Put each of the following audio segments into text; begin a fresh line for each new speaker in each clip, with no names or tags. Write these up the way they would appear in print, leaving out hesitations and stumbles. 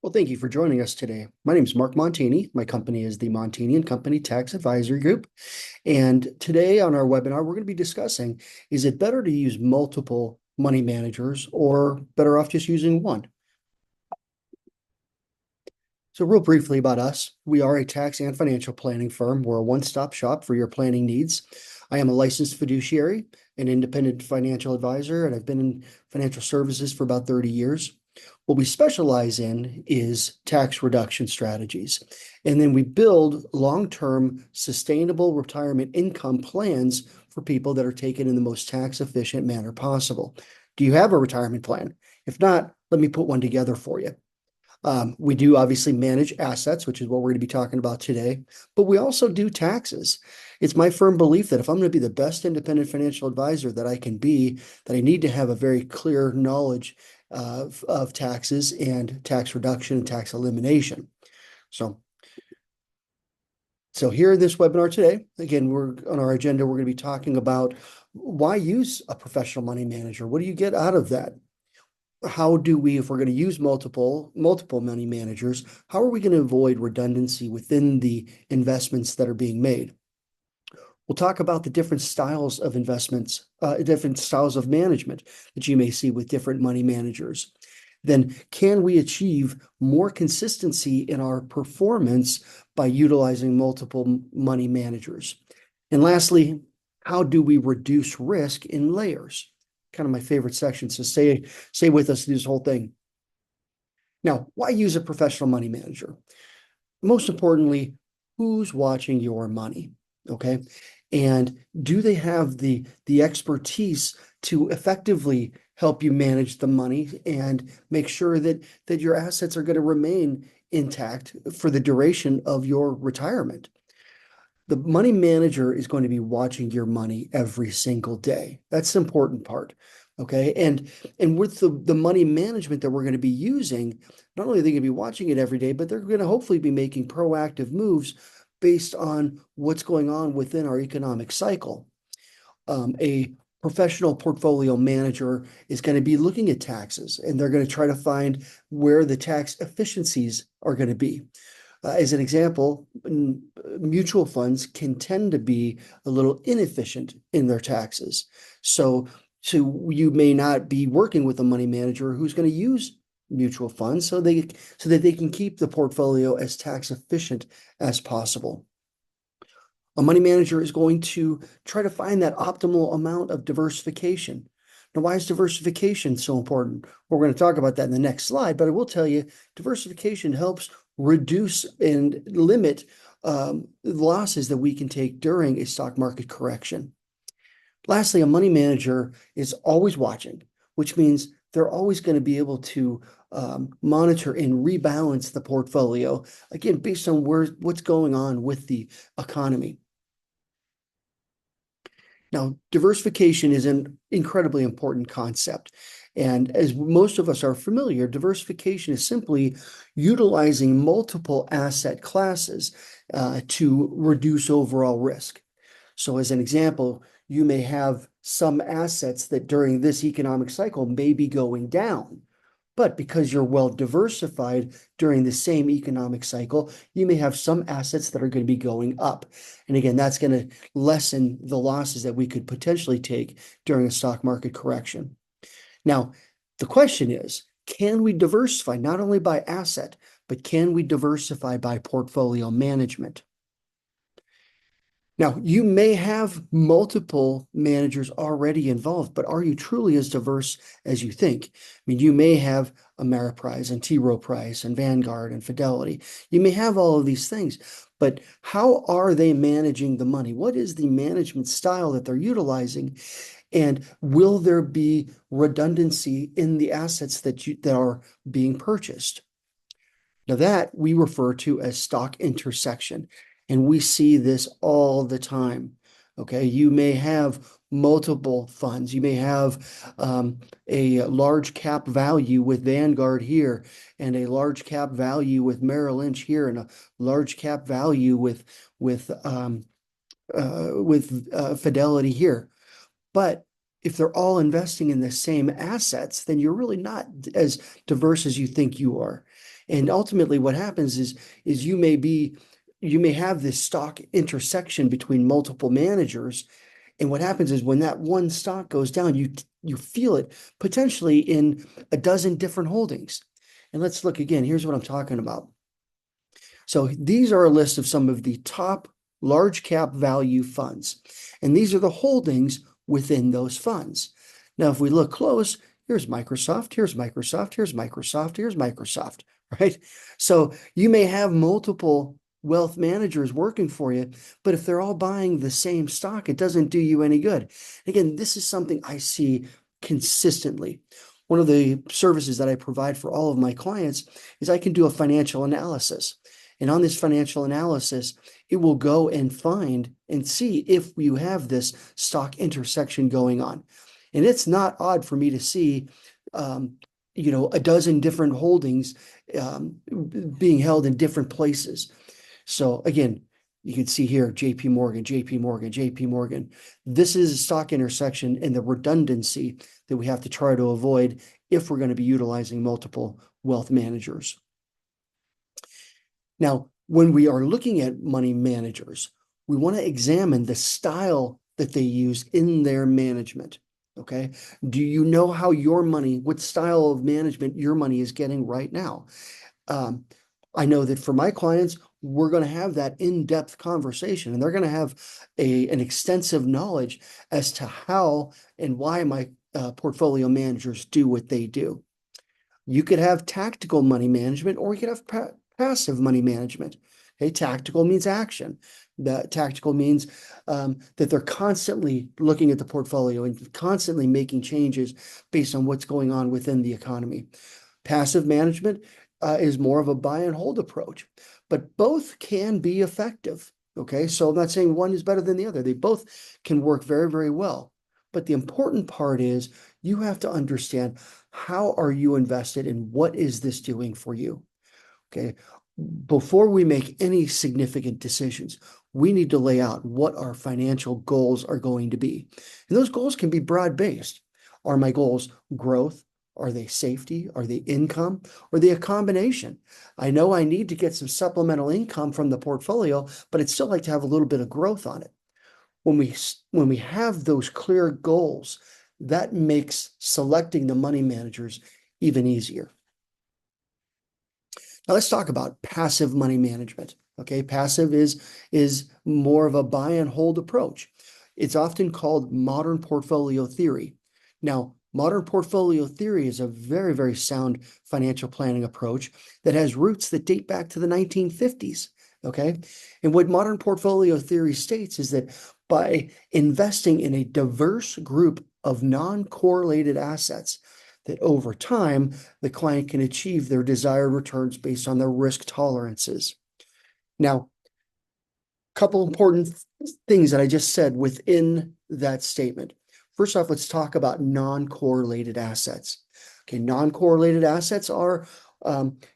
Well, thank you for joining us today. My name is Marc Montini. My company is the Montini and Company Tax Advisory Group. And today on our webinar, we're going to be discussing, is it better to use multiple money managers or better off just using one? So real briefly about us, we are a tax and financial planning firm. We're a one-stop shop for your planning needs. I am a licensed fiduciary, an independent financial advisor, and I've been in financial services for about 30 years. What we specialize in is tax reduction strategies. And then we build long-term sustainable retirement income plans for people that are taken in the most tax efficient manner possible. Do you have a retirement plan? If not, let me put one together for you. We do obviously manage assets, which is what we're going to be talking about today, but we also do taxes. It's my firm belief that if I'm going to be the best independent financial advisor that I can be, that I need to have a very clear knowledge of taxes and tax reduction and tax elimination. So here in this webinar today, again, we're on our agenda, we're going to be talking about why use a professional money manager? What do you get out of that? How do we, if we're going to use multiple money managers, how are we going to avoid redundancy within the investments that are being made? We'll talk about the different styles of investments, different styles of management that you may see with different money managers. Then can we achieve more consistency in our performance by utilizing multiple money managers? And lastly, how do we reduce risk in layers? Kind of my favorite section. So stay with us through this whole thing. Now, why use a professional money manager? Most importantly, who's watching your money? Okay. And do they have the expertise to effectively help you manage the money and make sure that your assets are going to remain intact for the duration of your retirement? The money manager is going to be watching your money every single day. That's the important part. Okay. And with the money management that we're going to be using, not only are they going to be watching it every day, but they're going to hopefully be making proactive moves based on what's going on within our economic cycle. A professional portfolio manager is going to be looking at taxes, and they're going to try to find where the tax efficiencies are going to be. As an example, mutual funds can tend to be a little inefficient in their taxes. So you may not be working with a money manager who's going to use mutual funds so that they can keep the portfolio as tax efficient as possible. A money manager is going to try to find that optimal amount of diversification. Now, why is diversification so important? Well, we're going to talk about that in the next slide, but I will tell you, diversification helps reduce and limit losses that we can take during a stock market correction. Lastly, a money manager is always watching, which means they're always going to be able to monitor and rebalance the portfolio, again, based on what's going on with the economy. Now, diversification is an incredibly important concept. And as most of us are familiar, diversification is simply utilizing multiple asset classes to reduce overall risk. So as an example, you may have some assets that during this economic cycle may be going down. But because you're well diversified during the same economic cycle, you may have some assets that are going to be going up. And again, that's going to lessen the losses that we could potentially take during a stock market correction. Now, the question is, can we diversify not only by asset, but can we diversify by portfolio management? Now, you may have multiple managers already involved, but are you truly as diverse as you think? I mean, you may have Ameriprise and T. Rowe Price and Vanguard and Fidelity. You may have all of these things, but how are they managing the money? What is the management style that they're utilizing? And will there be redundancy in the assets that are being purchased? Now that we refer to as stock intersection. And we see this all the time. Okay, you may have multiple funds. You may have a large cap value with Vanguard here, and a large cap value with Merrill Lynch here, and a large cap value with Fidelity here. But if they're all investing in the same assets, then you're really not as diverse as you think you are. And ultimately what happens is you may have this stock intersection between multiple managers. And what happens is when that one stock goes down, you feel it potentially in a dozen different holdings. And let's look again. Here's what I'm talking about. So these are a list of some of the top large cap value funds. And these are the holdings within those funds. Now, if we look close, here's Microsoft, here's Microsoft, here's Microsoft, here's Microsoft, right? So you may have multiple wealth managers working for you, but if they're all buying the same stock, it doesn't do you any good. Again, this is something I see consistently. One of the services that I provide for all of my clients is I can do a financial analysis. And on this financial analysis, it will go and find and see if you have this stock intersection going on. And it's not odd for me to see, a dozen different holdings being held in different places. So again, you can see here, JP Morgan, JP Morgan, JP Morgan. This is a stock intersection and the redundancy that we have to try to avoid if we're going to be utilizing multiple wealth managers. Now, when we are looking at money managers, we want to examine the style that they use in their management. Okay. Do you know how your money, what style of management your money is getting right now? I know that for my clients, we're going to have that in-depth conversation, and they're going to have an extensive knowledge as to how and why my portfolio managers do what they do. You could have tactical money management, or you could have passive money management. Okay, tactical means action. That tactical means that they're constantly looking at the portfolio and constantly making changes based on what's going on within the economy. Passive management is more of a buy and hold approach, but both can be effective. Okay, so I'm not saying one is better than the other. They both can work very, very well. But the important part is you have to understand, how are you invested and what is this doing for you? Okay, before we make any significant decisions, we need to lay out what our financial goals are going to be. And those goals can be broad-based. Are my goals growth? Are they safety? Are they income? Or are they a combination? I know I need to get some supplemental income from the portfolio, but I'd still like to have a little bit of growth on it. When we have those clear goals, that makes selecting the money managers even easier. Now let's talk about passive money management. Okay, passive is more of a buy and hold approach. It's often called modern portfolio theory. Now, modern portfolio theory is a very, very sound financial planning approach that has roots that date back to the 1950s. Okay, and what modern portfolio theory states is that by investing in a diverse group of non-correlated assets, that over time, the client can achieve their desired returns based on their risk tolerances. Now, a couple important things that I just said within that statement. First off, let's talk about non-correlated assets. Okay, non-correlated assets are,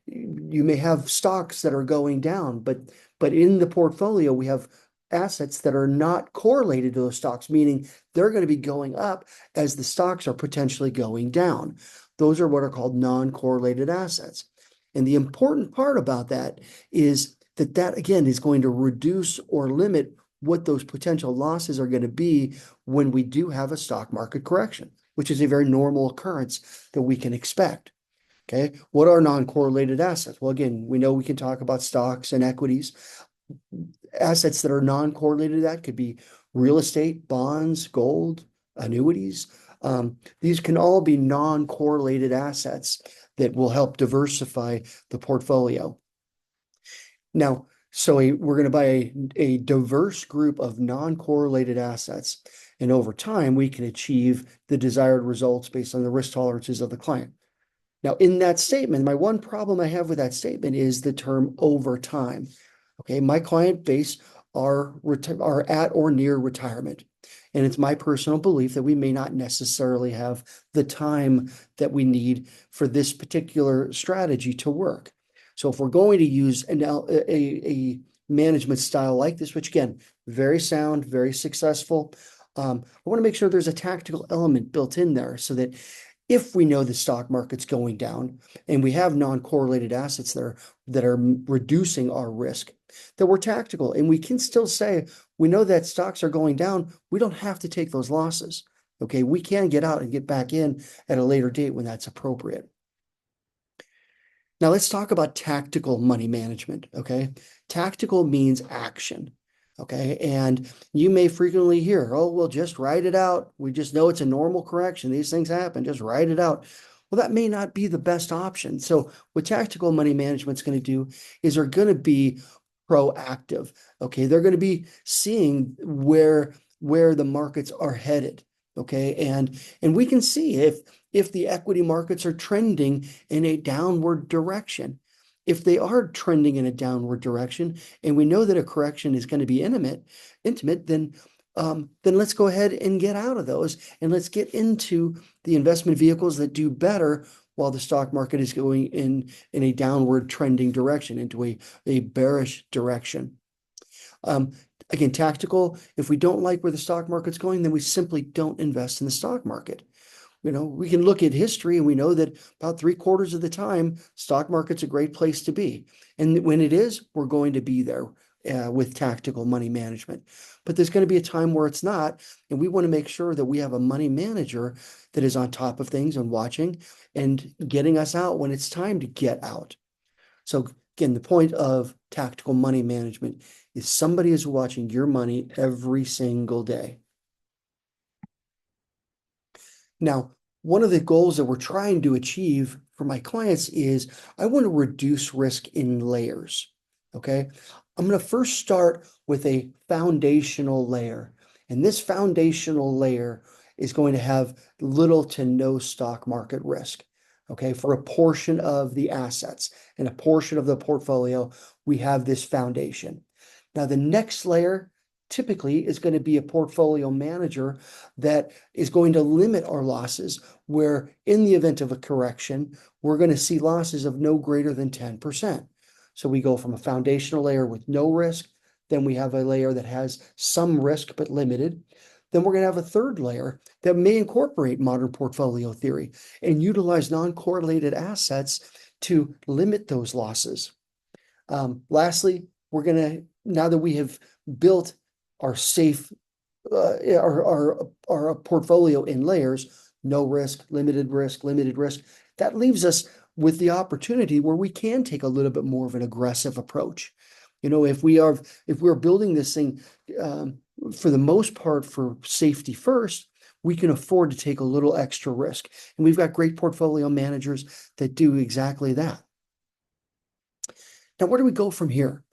you may have stocks that are going down, but in the portfolio, we have assets that are not correlated to those stocks, meaning they're going to be going up as the stocks are potentially going down. Those are what are called non-correlated assets. And the important part about that is that again is going to reduce or limit what those potential losses are going to be when we do have a stock market correction, which is a very normal occurrence that we can expect. Okay, what are non-correlated assets? Well, again, we know we can talk about stocks and equities. Assets that are non-correlated, that could be real estate, bonds, gold, annuities. These can all be non-correlated assets that will help diversify the portfolio. Now, so we're going to buy a diverse group of non-correlated assets, and over time, we can achieve the desired results based on the risk tolerances of the client. Now, in that statement, my one problem I have with that statement is the term over time. Okay, my client base are at or near retirement. And it's my personal belief that we may not necessarily have the time that we need for this particular strategy to work. So if we're going to use a management style like this, which again, very sound, very successful, I want to make sure there's a tactical element built in there so that If we know the stock market's going down and we have non-correlated assets that are reducing our risk, that we're tactical and we can still say, we know that stocks are going down. We don't have to take those losses. Okay, we can get out and get back in at a later date when that's appropriate. Now let's talk about tactical money management. Okay, tactical means action. Okay, and you may frequently hear, oh, well, just write it out. We just know it's a normal correction. These things happen. Just write it out. Well, that may not be the best option. So what tactical money management's going to do is they're going to be proactive. Okay, they're going to be seeing where the markets are headed. Okay, and we can see if the equity markets are trending in a downward direction. If they are trending in a downward direction, and we know that a correction is going to be intimate, then let's go ahead and get out of those, and let's get into the investment vehicles that do better while the stock market is going in a downward trending direction, into a bearish direction. Again, tactical, if we don't like where the stock market's going, then we simply don't invest in the stock market. We can look at history and we know that about 3/4 of the time, stock market's a great place to be. And when it is, we're going to be there with tactical money management. But there's going to be a time where it's not. And we want to make sure that we have a money manager that is on top of things and watching and getting us out when it's time to get out. So again, the point of tactical money management is somebody is watching your money every single day. Now, one of the goals that we're trying to achieve for my clients is I want to reduce risk in layers. Okay. I'm going to first start with a foundational layer. And this foundational layer is going to have little to no stock market risk. Okay. For a portion of the assets and a portion of the portfolio, we have this foundation. Now, the next layer typically is going to be a portfolio manager that is going to limit our losses, where in the event of a correction, we're going to see losses of no greater than 10%. So we go from a foundational layer with no risk, then we have a layer that has some risk but limited. Then we're going to have a third layer that may incorporate modern portfolio theory and utilize non-correlated assets to limit those losses. Lastly, we're going to, now that we have built our safe, our portfolio in layers, no risk, limited risk, that leaves us with the opportunity where we can take a little bit more of an aggressive approach. If we're building this thing for the most part for safety first, we can afford to take a little extra risk. And we've got great portfolio managers that do exactly that. Now, where do we go from here?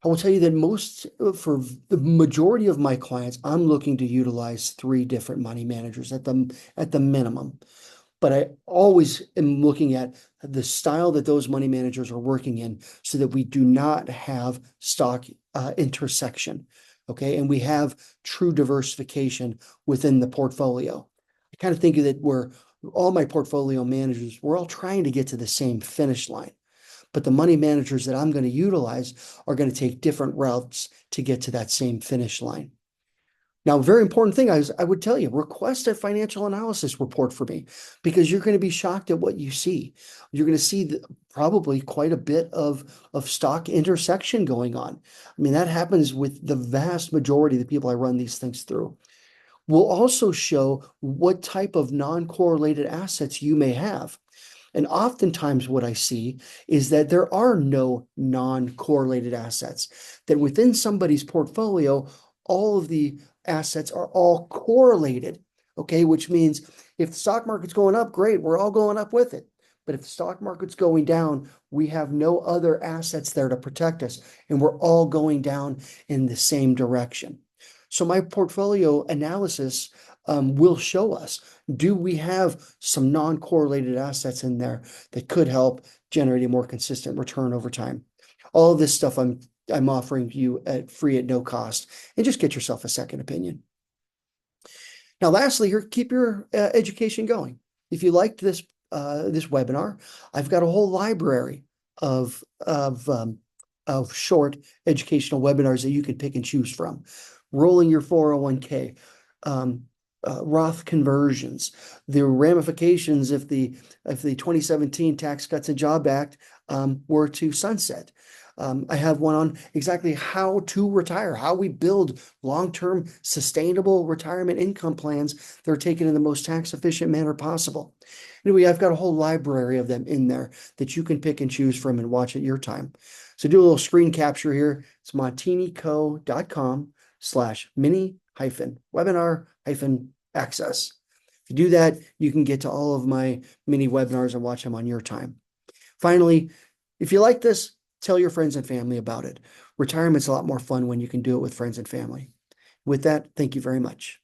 I will tell you that for the majority of my clients, I'm looking to utilize 3 different money managers at the minimum. But I always am looking at the style that those money managers are working in so that we do not have stock intersection. Okay. And we have true diversification within the portfolio. I kind of think that all my portfolio managers, we're all trying to get to the same finish line. But the money managers that I'm going to utilize are going to take different routes to get to that same finish line. Now, a very important thing I would tell you, request a financial analysis report for me, because you're going to be shocked at what you see. You're going to see probably quite a bit of stock intersection going on. I mean, that happens with the vast majority of the people I run these things through. We'll also show what type of non-correlated assets you may have. And oftentimes what I see is that there are no non-correlated assets, that within somebody's portfolio, all of the assets are all correlated, okay? Which means if the stock market's going up, great, we're all going up with it. But if the stock market's going down, we have no other assets there to protect us, and we're all going down in the same direction. So my portfolio analysis will show us, do we have some non-correlated assets in there that could help generate a more consistent return over time? All of this stuff I'm offering you free at no cost, and just get yourself a second opinion. Now, lastly, here, keep your education going. If you liked this webinar, I've got a whole library of short educational webinars that you can pick and choose from. Rolling your 401k, Roth conversions, the ramifications if the 2017 Tax Cuts and Job Act were to sunset. I have one on exactly how to retire, how we build long-term sustainable retirement income plans that are taken in the most tax-efficient manner possible. Anyway, I've got a whole library of them in there that you can pick and choose from and watch at your time. So do a little screen capture here. It's montinico.com/mini-webinar-access. If you do that, you can get to all of my mini webinars and watch them on your time. Finally, if you like this, tell your friends and family about it. Retirement's a lot more fun when you can do it with friends and family. With that, thank you very much.